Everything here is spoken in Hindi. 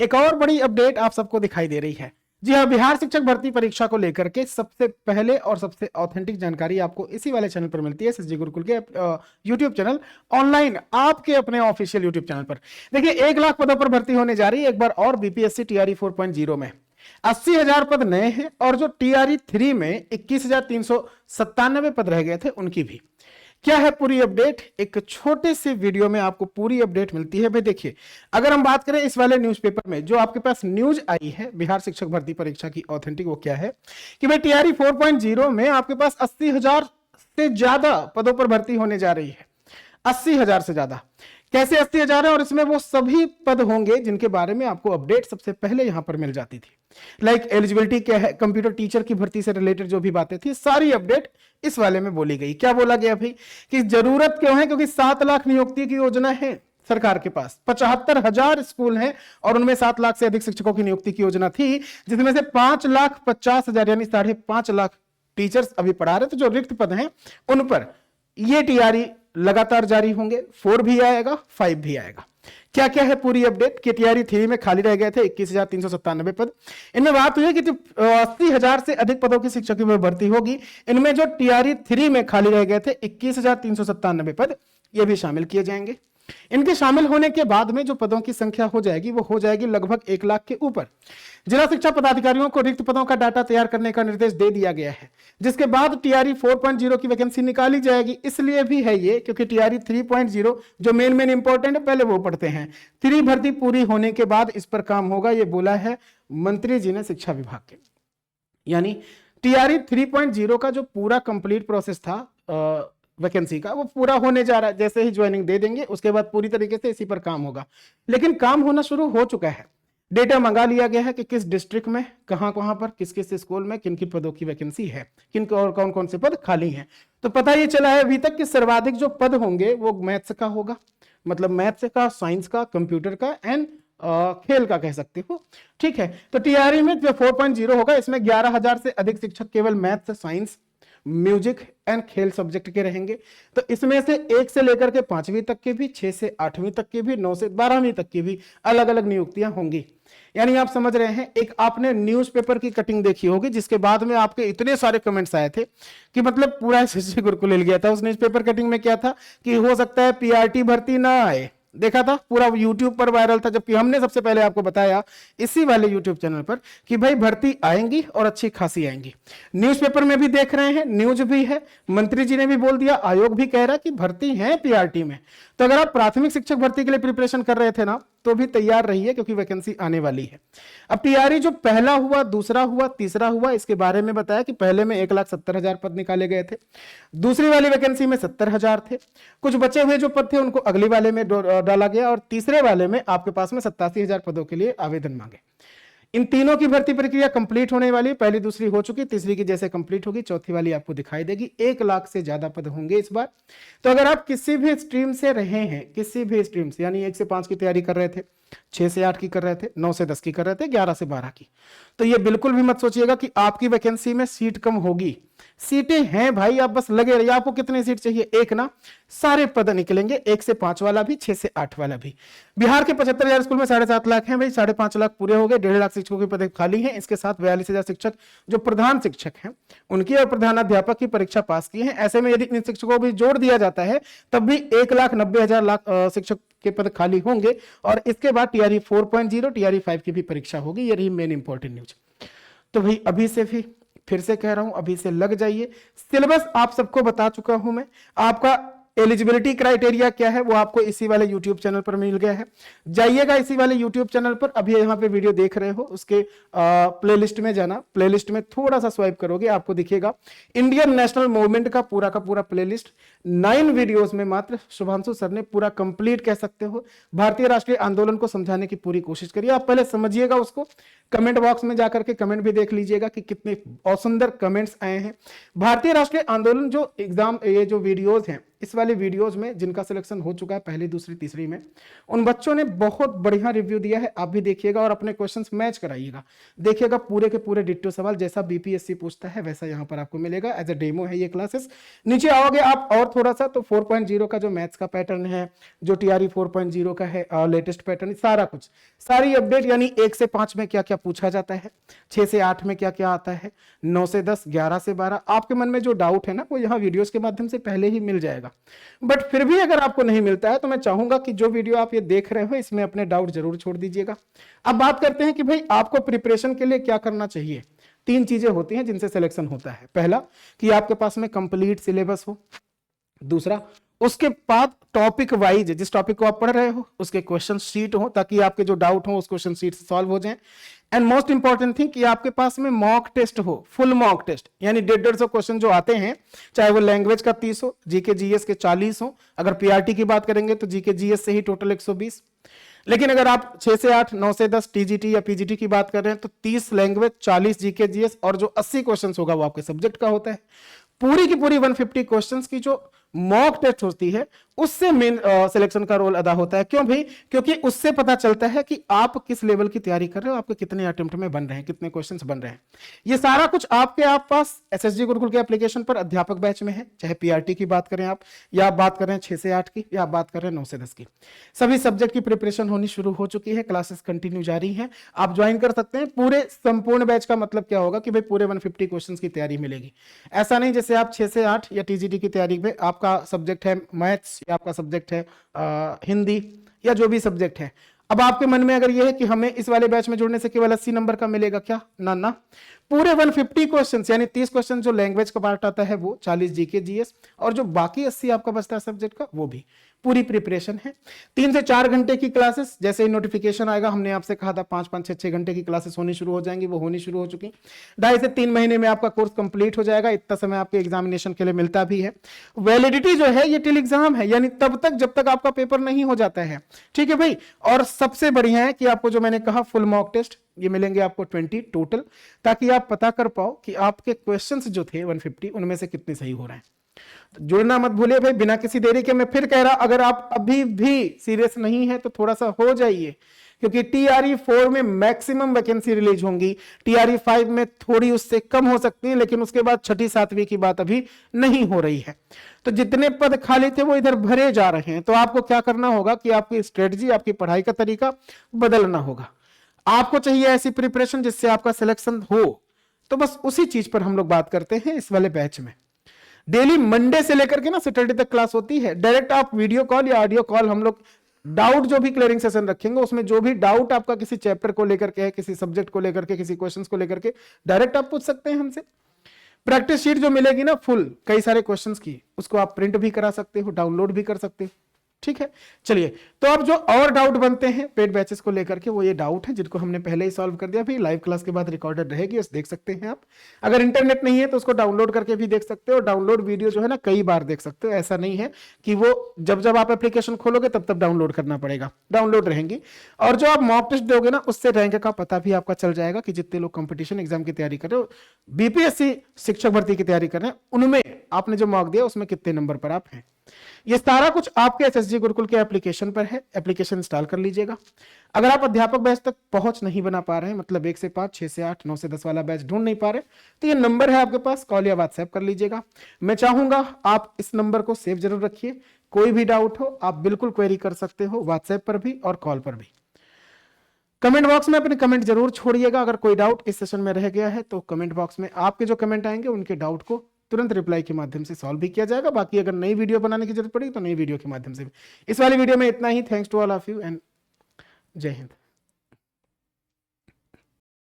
एक और बड़ी अपडेट आप सबको दिखाई दे रही है। जी हाँ, बिहार शिक्षक भर्ती परीक्षा को लेकर के सबसे पहले और सबसे ऑथेंटिक जानकारी आपको इसी वाले चैनल पर मिलती है, एसएसजी गुरुकुल के यूट्यूब चैनल, ऑनलाइन आपके अपने ऑफिशियल यूट्यूब चैनल पर। देखिए, 1 लाख पदों पर भर्ती होने जा रही है एक बार और बीपीएससी टीआरई 4.0 में। 80,000 पद नए हैं और जो टीआरई 3 में 21,397 पद रह गए थे उनकी भी। क्या है पूरी अपडेट, एक छोटे से वीडियो में आपको पूरी अपडेट मिलती है। भाई देखिए, अगर हम बात करें इस वाले न्यूज़पेपर में जो आपके पास न्यूज आई है बिहार शिक्षक भर्ती परीक्षा की ऑथेंटिक, वो क्या है कि भाई टीआरई 4.0 में आपके पास 80,000 से ज्यादा पदों पर भर्ती होने जा रही है। 80,000 से ज्यादा। कैसे 80,000 है, और इसमें वो सभी पद होंगे जिनके बारे में आपको अपडेट सबसे पहले यहां पर मिल जाती थी। लाइक एलिजिबिलिटी क्या है, कंप्यूटर टीचर की भर्ती से रिलेटेड जो भी बातें थी, सारी अपडेट इस वाले में बोली गई। क्या बोला गया भाई कि जरूरत क्यों है, क्योंकि 7 लाख नियुक्ति की योजना है सरकार के पास, 75,000 स्कूल हैं और उनमें 7 लाख से अधिक शिक्षकों की नियुक्ति की योजना थी, जिसमें से 5,50,000 यानी 5.5 लाख टीचर्स अभी पढ़ा रहे थे। जो रिक्त पद हैं उन पर ये टीआरई लगातार जारी होंगे, 4 भी आएगा, 5 भी आएगा। क्या क्या है पूरी अपडेट कि टीआरई 3 में खाली रह गए थे 21,397 पद। इनमें बात हुई कि 80,000 से अधिक पदों की शिक्षकों में भर्ती होगी। इनमें जो टीआरई 3 में खाली रह गए थे 21,397 पद, ये भी शामिल किए जाएंगे। इनके शामिल होने के बाद में जो पदों की संख्या हो जाएगी वो हो जाएगी लगभग 1 लाख के ऊपर। जिला शिक्षा पदाधिकारियों को रिक्त पदों का डाटा तैयार करने का निर्देश दे दिया गया है, जिसके बाद टीआरई 4.0 की वैकेंसी निकाली जाएगी। इसलिए भी है ये क्योंकि टीआरई 3.0 जो मेन इंपॉर्टेंट है, पहले वो पढ़ते हैं। 3 भर्ती पूरी होने के बाद इस पर काम होगा, ये बोला है मंत्री जी ने शिक्षा विभाग के। यानी टीआरई 3.0 का जो पूरा कंप्लीट प्रोसेस था वैकेंसी का, वो पूरा होने जा रहा है। जैसे ही ज्वाइनिंग दे देंगे उसके बाद पूरी तरीके से इसी पर काम होगा। लेकिन काम होना शुरू हो चुका है। डेटा मंगा लिया गया है कि किस डिस्ट्रिक्ट में कहां कहां पर किस किस स्कूल में किन किन पदों की वैकेंसी है, किन और कौन कौन से पद खाली हैं। तो पता ये चला है अभी तक कि सर्वाधिक जो पद होंगे वो मैथ्स का होगा, मतलब मैथ्स का, साइंस का, कंप्यूटर का एंड खेल का कह सकते हो। ठीक है, तो टीआरई में जो 4.0 होगा इसमें 11,000 से अधिक शिक्षक केवल मैथ्स, साइंस, म्यूजिक एंड खेल सब्जेक्ट के रहेंगे। तो इसमें से 1 से लेकर के 5वीं तक के भी, 6 से 8वीं तक के भी, 9 से 12वीं तक की भी अलग अलग नियुक्तियां होंगी। यानी आप समझ रहे हैं, एक आपने न्यूज़पेपर की कटिंग देखी होगी जिसके बाद में आपके इतने सारे कमेंट्स आए थे कि मतलब पूरा एसएसजी गुरुकुल हिल गया था। उस न्यूज़पेपर कटिंग में क्या था कि हो सकता है पीआरटी भर्ती ना आए, देखा था, पूरा यूट्यूब पर वायरल था। जबकि हमने सबसे पहले आपको बताया इसी वाले यूट्यूब चैनल पर कि भाई भर्ती आएंगी और अच्छी खासी आएंगी। न्यूज़पेपर में भी देख रहे हैं, न्यूज भी है, मंत्री जी ने भी बोल दिया, आयोग भी कह रहा कि भर्ती है पीआरटी में। तो अगर आप प्राथमिक शिक्षक भर्ती के लिए प्रिपरेशन कर रहे थे ना, तो भी तैयार रहिए क्योंकि वैकेंसी आने वाली है। अब टीआरई जो पहला हुआ, दूसरा हुआ, तीसरा हुआ, इसके बारे में बताया कि पहले में 1,70,000 पद निकाले गए थे, दूसरी वाली वैकेंसी में 70,000 थे, कुछ बचे हुए जो पद थे उनको अगली वाले में डाला गया और तीसरे वाले में आपके पास में 87,000 पदों के लिए आवेदन मांगे। इन तीनों की भर्ती प्रक्रिया कंप्लीट होने वाली, पहली दूसरी हो चुकी, तीसरी की जैसे कंप्लीट होगी चौथी वाली आपको दिखाई देगी। 1 लाख से ज्यादा पद होंगे इस बार। तो अगर आप किसी भी स्ट्रीम से रहे हैं, किसी भी स्ट्रीम से, यानी 1 से 5 की तैयारी कर रहे थे, 6 से 8 की कर रहे थे, 9 से 10 की कर रहे थे, 11 से 12 की, तो ये बिल्कुल भी मत सोचिएगा कि आपकी वैकेंसी में सीट कम होगी। सीटें हैं भाई, आप बस लगे रहिए। आपको कितनी सीट चाहिए? 1 ना, सारे पद निकलेंगे, 1 से 5 वाला भी, 6 से 8 वाला भी। बिहार के 75,000 स्कूल में 7.5 लाख हैं भाई, 5.5 लाख पूरे हो गए, 1.5 लाख शिक्षकों के पद खाली हैं। इसके साथ 42,000 शिक्षक जो प्रधान शिक्षक हैं उनकी और प्रधानाध्यापक की परीक्षा पास की है। ऐसे में यदि इन शिक्षकों को भी जोड़ दिया जाता है तब भी 1,90,000 शिक्षक के पद खाली होंगे। और इसके बाद टीआरई 4.0, टीआरई 5 की भी परीक्षा होगी। ये रही मेन इंपॉर्टेंट न्यूज। तो भाई अभी से भी फिर से कह रहा हूं, अभी से लग जाइए। सिलेबस आप सबको बता चुका हूं मैं। आपका एलिजिबिलिटी क्राइटेरिया क्या है वो आपको इसी वाले यूट्यूब चैनल पर मिल गया है। जाइएगा इसी वाले यूट्यूब चैनल पर, अभी यहाँ पे वीडियो देख रहे हो उसके प्लेलिस्ट में जाना, प्लेलिस्ट में थोड़ा सा स्वाइप करोगे आपको दिखेगा इंडियन नेशनल मूवमेंट का पूरा प्लेलिस्ट 9 वीडियोस में मात्र शुभांशु सर ने पूरा कंप्लीट कह सकते हो भारतीय राष्ट्रीय आंदोलन को समझाने की पूरी कोशिश करिए। आप पहले समझिएगा उसको, कमेंट बॉक्स में जाकर के कमेंट भी देख लीजिएगा कि कितने और सुंदर कमेंट्स आए हैं। भारतीय राष्ट्रीय आंदोलन जो एग्जाम, ये जो वीडियोज हैं इस वाले वीडियोज में जिनका सिलेक्शन हो चुका है पहली, दूसरी, तीसरी में, उन बच्चों ने बहुत बढ़िया रिव्यू दिया है। आप भी देखिएगा और अपने क्वेश्चंस मैच कराइएगा, देखिएगा पूरे के पूरे डिट्टो सवाल जैसा बीपीएससी पूछता है वैसा यहाँ पर आपको मिलेगा। एज अ डेमो है ये क्लासेस। नीचे आओगे आप और थोड़ा सा तो 4.0 का जो मैथ्स का पैटर्न है, जो टीआरई 4.0 का है लेटेस्ट पैटर्न, सारा कुछ, सारी अपडेट, यानी 1 से 5 में क्या क्या पूछा जाता है, 6 से 8 में क्या क्या आता है, 9 से 10, 11 से 12, आपके मन में जो डाउट है ना वो यहाँ वीडियोस के माध्यम से पहले ही मिल जाएगा। बट फिर भी अगर आपको नहीं मिलता है तो मैं चाहूंगा कि जो वीडियो आप ये देख रहे हो इसमें अपने डाउट जरूर छोड़ दीजिएगा। अब बात करते हैं कि भाई आपको प्रिपरेशन के लिए क्या करना चाहिए। 3 चीजें होती हैं जिनसे सिलेक्शन होता है। पहला कि आपके पास में कंप्लीट सिलेबस हो, दूसरा उसके बाद टॉपिक वाइज जिस टॉपिक को आप पढ़ रहे हो उसके क्वेश्चन शीट हो ताकि आपके जो डाउट हो उस क्वेश्चन शीट से सॉल्व हो जाए। एंड मोस्ट इंपॉर्टेंट थिंग कि आपके पास में मॉक टेस्ट हो, फुल मॉक टेस्ट, यानी 150 क्वेश्चन जो आते हैं, चाहे वो लैंग्वेज का 30 हो, जीके जीएस के 40 हो, अगर पीआरटी की बात करेंगे तो जीके जीएस से ही टोटल 120। लेकिन अगर आप 6 से 8, 9 से 10 टीजीटी या पीजीटी की बात कर रहे हैं तो 30 लैंग्वेज, 40 जीके जीएस और जो 80 क्वेश्चंस होगा वो आपके सब्जेक्ट का होता है। पूरी की पूरी 150 क्वेश्चंस की जो मॉक टेस्ट होती है उससे मेन सिलेक्शन का रोल अदा होता है। क्यों भाई? क्योंकि उससे पता चलता है कि आप किस लेवल की तैयारी कर रहे हो, आपके कितने अटेम्प्ट में बन रहे हैं, कितने क्वेश्चंस बन रहे हैं। ये सारा कुछ आपके आप पास एसएसजी गुरुकुल के एप्लीकेशन पर अध्यापक बैच में है, चाहे पीआरटी की बात करें आप, या आप बात कर रहे हैं 6 से 8 की, या आप बात कर रहे हैं 9 से 10 की। सभी सब्जेक्ट की प्रिपरेशन होनी शुरू हो चुकी है, क्लासेस कंटिन्यू जारी है, आप ज्वाइन कर सकते हैं। पूरे संपूर्ण बैच का मतलब क्या होगा कि भाई पूरे 150 क्वेश्चन की तैयारी मिलेगी। ऐसा नहीं जैसे आप 6 से 8 या टीजीटी की तैयारी में आपका सब्जेक्ट है मैथ्स या आपका सब्जेक्ट है हिंदी या जो भी सब्जेक्ट है, अब आपके मन में अगर यह है कि हमें इस वाले बैच में जुड़ने से केवल 80 नंबर का मिलेगा, क्या? ना ना, पूरे 150 क्वेश्चंस यानी 30 क्वेश्चन जो लैंग्वेज का पार्ट आता है वो, 40 जीके जीएस और जो बाकी 80 आपका बचता है सब्जेक्ट का वो भी पूरी प्रिपरेशन है। 3 से 4 घंटे की क्लासेस, जैसे ही नोटिफिकेशन आएगा, हमने आपसे कहा था 5-5, 6-6 घंटे की क्लासेस होनी शुरू हो जाएंगी, वो होनी शुरू हो चुकी। 2.5 से 3 महीने में आपका कोर्स कंप्लीट हो जाएगा। इतना समय आपके एग्जामिनेशन के लिए मिलता भी है। वैलिडिटी जो है ये टिल एग्जाम है, यानी तब तक जब तक आपका पेपर नहीं हो जाता है। ठीक है भाई। और सबसे बढ़िया है कि आपको जो मैंने कहा फुल मॉक टेस्ट ये मिलेंगे आपको 20 टोटल, ताकि आप पता कर पाओ कि आपके क्वेश्चंस जो थे 150 उनमें से कितने सही हो रहे हैं। तो जुड़ना मत भूलिए भाई, बिना किसी देरी के। मैं फिर कह रहा, अगर आप अभी भी सीरियस नहीं है तो थोड़ा सा हो जाइए, क्योंकि टीआरई 4 में मैक्सिमम वैकेंसी रिलीज होंगी, टीआरई 5 में थोड़ी उससे कम हो सकती है, लेकिन उसके बाद 6ठी 7वीं की बात अभी नहीं हो रही है। तो जितने पद खाली थे वो इधर भरे जा रहे हैं। तो आपको क्या करना होगा कि आपकी स्ट्रेटजी, आपकी पढ़ाई का तरीका बदलना होगा। आपको चाहिए ऐसी प्रिपरेशन जिससे आपका सिलेक्शन हो, तो बस उसी चीज पर हम लोग बात करते हैं इस वाले बैच में। डेली मंडे से लेकर के ना सैटरडे तक क्लास होती है। डायरेक्ट आप वीडियो कॉल या ऑडियो कॉल, हम लोग डाउट जो भी क्लियरिंग सेशन रखेंगे उसमें जो भी डाउट आपका किसी चैप्टर को लेकर के है, किसी सब्जेक्ट को लेकर के, किसी क्वेश्चंस को लेकर के, डायरेक्ट आप पूछ सकते हैं हमसे। प्रैक्टिस शीट जो मिलेगी ना फुल कई सारे क्वेश्चंस की, उसको आप प्रिंट भी करा सकते हो, डाउनलोड भी कर सकते हो। ठीक है, चलिए। तो अब जो और डाउट बनते हैं पेड बैचेस को लेकर के, वो ये डाउट है जिनको हमने पहले ही सॉल्व कर दिया। भाई लाइव क्लास के बाद रिकॉर्डेड रहेगी, उस देख सकते हैं आप। अगर इंटरनेट नहीं है तो उसको डाउनलोड करके भी देख सकते हो। डाउनलोड वीडियो जो है ना कई बार देख सकते हो, ऐसा नहीं है कि वो जब जब आप एप्लीकेशन खोलोगे तब तब डाउनलोड करना पड़ेगा, डाउनलोड रहेंगी। और जो आप मॉक टेस्ट दोगे ना उससे रैंक का पता भी आपका चल जाएगा कि जितने लोग कंपटीशन एग्जाम की तैयारी कर रहे हो, बीपीएससी शिक्षक भर्ती की तैयारी कर रहे हैं, उनमें आपने जो मॉक दिया उसमें कितने नंबर पर आप हैं। ये सारा कुछ आपके एसएसजी गुरुकुल के एप्लीकेशन पर है, एप्लीकेशन इंस्टॉल कर लीजिएगा। अगर आप अध्यापक बैच तक पहुंच नहीं बना पा रहे हैं, मतलब 1 से 5, 6 से 8, 9 से 10 वाला बैच ढूंढ नहीं पा रहे, तो ये नंबर है आपके पास, कॉल या व्हाट्सएप कर लीजिएगा। मैं चाहूंगा आप इस नंबर को सेव जरूर रखिए। कोई भी डाउट हो आप बिल्कुल क्वेरी कर सकते हो, व्हाट्सएप पर भी और कॉल पर भी। कमेंट बॉक्स में अपने कमेंट जरूर छोड़िएगा। अगर कोई डाउट इस सेशन में रह गया है तो कमेंट बॉक्स में आपके जो कमेंट आएंगे उनके डाउट को तुरंत रिप्लाई के माध्यम से सॉल्व भी किया जाएगा। बाकी अगर नई वीडियो बनाने की जरूरत पड़ेगी तो नई वीडियो के माध्यम से भी। इस वाली वीडियो में इतना ही। Thanks to all of you and जय हिंद।